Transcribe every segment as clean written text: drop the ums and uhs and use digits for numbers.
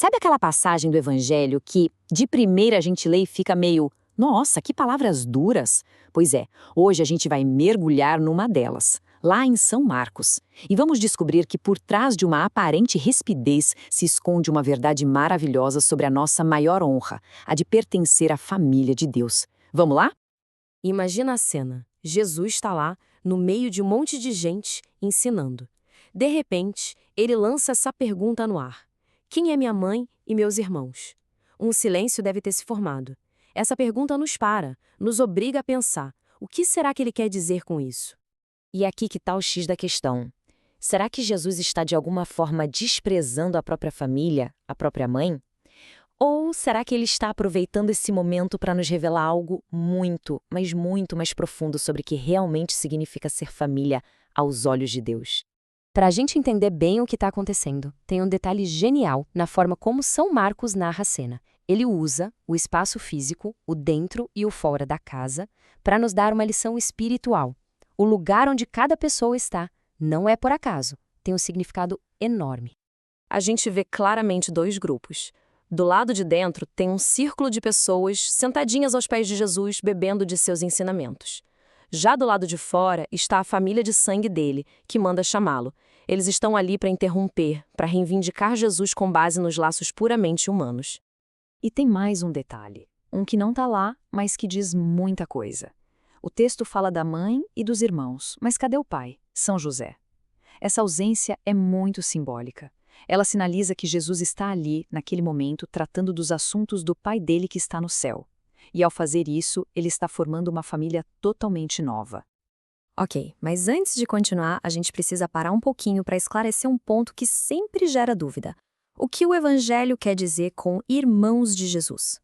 Sabe aquela passagem do Evangelho que, de primeira, a gente lê e fica meio, nossa, que palavras duras? Pois é, hoje a gente vai mergulhar numa delas, lá em São Marcos. E vamos descobrir que por trás de uma aparente rispidez se esconde uma verdade maravilhosa sobre a nossa maior honra, a de pertencer à família de Deus. Vamos lá? Imagina a cena. Jesus está lá, no meio de um monte de gente, ensinando. De repente, ele lança essa pergunta no ar: quem é minha mãe e meus irmãos? Um silêncio deve ter se formado. Essa pergunta nos para, nos obriga a pensar: o que será que ele quer dizer com isso? E aqui que está o X da questão. Será que Jesus está de alguma forma desprezando a própria família, a própria mãe? Ou será que ele está aproveitando esse momento para nos revelar algo muito, mas muito mais profundo sobre o que realmente significa ser família aos olhos de Deus? Para a gente entender bem o que está acontecendo, tem um detalhe genial na forma como São Marcos narra a cena. Ele usa o espaço físico, o dentro e o fora da casa, para nos dar uma lição espiritual. O lugar onde cada pessoa está não é por acaso, tem um significado enorme. A gente vê claramente dois grupos. Do lado de dentro tem um círculo de pessoas sentadinhas aos pés de Jesus, bebendo de seus ensinamentos. Já do lado de fora está a família de sangue dele, que manda chamá-lo. Eles estão ali para interromper, para reivindicar Jesus com base nos laços puramente humanos. E tem mais um detalhe, um que não está lá, mas que diz muita coisa. O texto fala da mãe e dos irmãos, mas cadê o pai, São José? Essa ausência é muito simbólica. Ela sinaliza que Jesus está ali, naquele momento, tratando dos assuntos do pai dele que está no céu. E ao fazer isso, ele está formando uma família totalmente nova. Ok, mas antes de continuar, a gente precisa parar um pouquinho para esclarecer um ponto que sempre gera dúvida. O que o Evangelho quer dizer com irmãos de Jesus?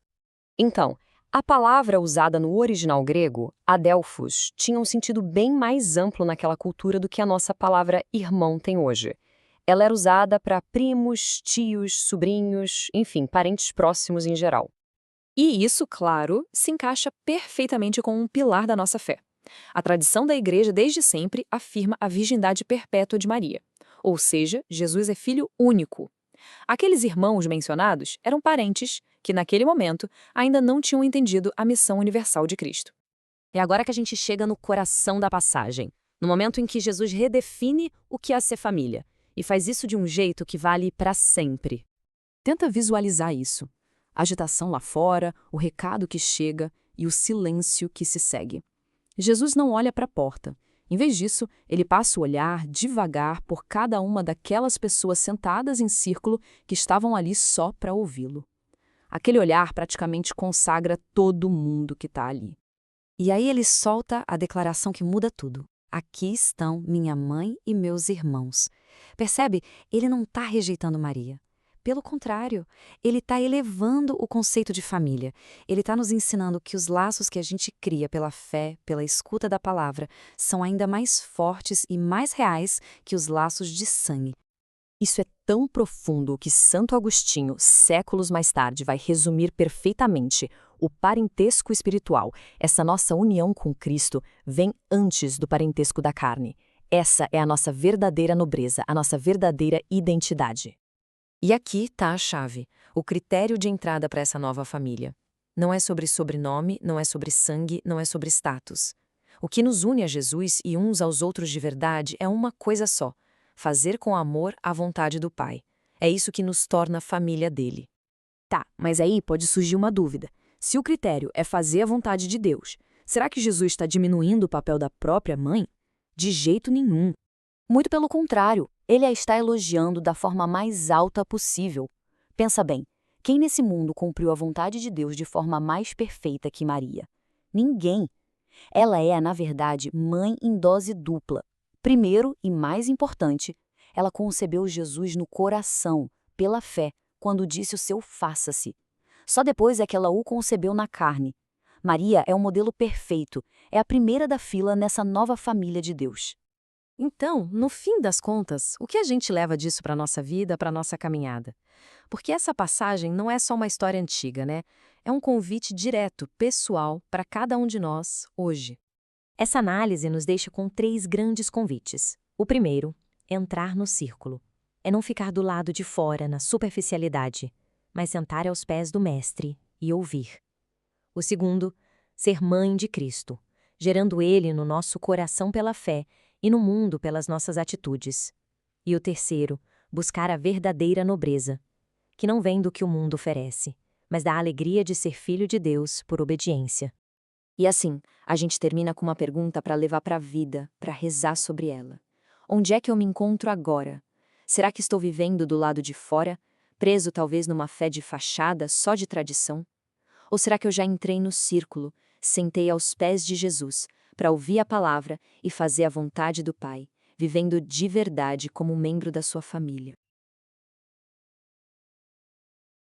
Então, a palavra usada no original grego, adelphos, tinha um sentido bem mais amplo naquela cultura do que a nossa palavra irmão tem hoje. Ela era usada para primos, tios, sobrinhos, enfim, parentes próximos em geral. E isso, claro, se encaixa perfeitamente com um pilar da nossa fé. A tradição da Igreja, desde sempre, afirma a virgindade perpétua de Maria. Ou seja, Jesus é filho único. Aqueles irmãos mencionados eram parentes que, naquele momento, ainda não tinham entendido a missão universal de Cristo. É agora que a gente chega no coração da passagem, no momento em que Jesus redefine o que é ser família, e faz isso de um jeito que vale para sempre. Tenta visualizar isso. A agitação lá fora, o recado que chega e o silêncio que se segue. Jesus não olha para a porta. Em vez disso, ele passa o olhar devagar por cada uma daquelas pessoas sentadas em círculo que estavam ali só para ouvi-lo. Aquele olhar praticamente consagra todo mundo que está ali. E aí ele solta a declaração que muda tudo. Aqui estão minha mãe e meus irmãos. Percebe? Ele não está rejeitando Maria. Pelo contrário, ele está elevando o conceito de família. Ele está nos ensinando que os laços que a gente cria pela fé, pela escuta da palavra, são ainda mais fortes e mais reais que os laços de sangue. Isso é tão profundo que Santo Agostinho, séculos mais tarde, vai resumir perfeitamente. O parentesco espiritual, essa nossa união com Cristo, vem antes do parentesco da carne. Essa é a nossa verdadeira nobreza, a nossa verdadeira identidade. E aqui está a chave, o critério de entrada para essa nova família. Não é sobre sobrenome, não é sobre sangue, não é sobre status. O que nos une a Jesus e uns aos outros de verdade é uma coisa só: fazer com amor a vontade do Pai. É isso que nos torna família dele. Tá, mas aí pode surgir uma dúvida. Se o critério é fazer a vontade de Deus, será que Jesus está diminuindo o papel da própria mãe? De jeito nenhum. Muito pelo contrário, ele a está elogiando da forma mais alta possível. Pensa bem, quem nesse mundo cumpriu a vontade de Deus de forma mais perfeita que Maria? Ninguém. Ela é, na verdade, mãe em dose dupla. Primeiro, e mais importante, ela concebeu Jesus no coração, pela fé, quando disse o seu faça-se. Só depois é que ela o concebeu na carne. Maria é o modelo perfeito, é a primeira da fila nessa nova família de Deus. Então, no fim das contas, o que a gente leva disso para a nossa vida, para a nossa caminhada? Porque essa passagem não é só uma história antiga, né? É um convite direto, pessoal, para cada um de nós, hoje. Essa análise nos deixa com 3 grandes convites. O primeiro, entrar no círculo. É não ficar do lado de fora, na superficialidade. mas sentar aos pés do Mestre e ouvir. O segundo, ser mãe de Cristo, gerando Ele no nosso coração pela fé e no mundo pelas nossas atitudes. E o terceiro, buscar a verdadeira nobreza, que não vem do que o mundo oferece, mas da alegria de ser filho de Deus por obediência. E assim, a gente termina com uma pergunta para levar para a vida, para rezar sobre ela. Onde é que eu me encontro agora? Será que estou vivendo do lado de fora, preso talvez numa fé de fachada só de tradição? Ou será que eu já entrei no círculo, sentei aos pés de Jesus, para ouvir a palavra e fazer a vontade do Pai, vivendo de verdade como membro da sua família?